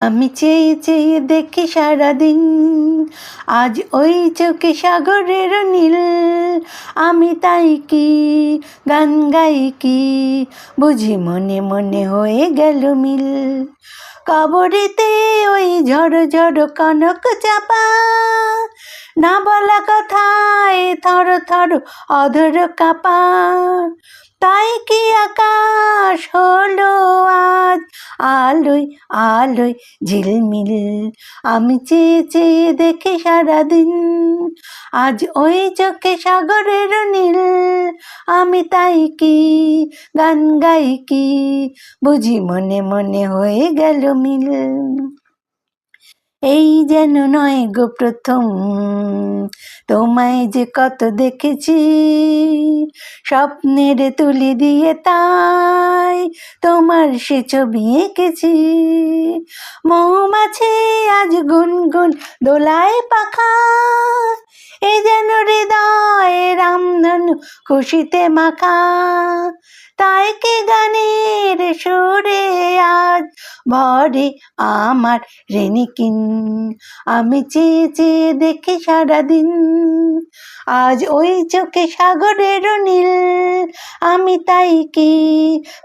আমি চেয়ে চেয়ে দেখি সারাদিন, আজ ওই চোখে সাগরের নীল। আমি তাই কি গান গাই কি, বুঝি মনে মনে হয়ে গেল মিল। কবরেতে ওই ঝড় ঝড় কনক চাপা, না বলা কথায় থর থর অধর কাপা। তাই কি আকাশ হলো আজ আলোয় আলোয় ঝিলমিল। আমি চেয়ে চেয়ে দেখি সারাদিন, আজ ওই চোখে সাগরের নীল। আমি তাই কি গান গাই কি, বুঝি মনে মনে হয়ে গেল মিল। এই যেন নয় গো প্রথম, তোমায় যে কত দেখেছি, স্বপ্নের তুলি দিয়ে তাই তোমার সে ছবি এঁকেছি। মৌমাছি আজ গুনগুন দোলায় পাখা, এ যেন হৃদয় রামধনু খুশিতে মাখা। তাই কি গানের সুরে আজ ভরে আমার রেনিকিন। আমি চেয়ে চেয়ে দেখি সারাদিন, আজ ওই চোখে সাগরের নীল। আমি তাই কি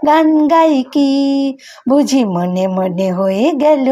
গান গাই কি, বুঝি মনে মনে হয়ে গেল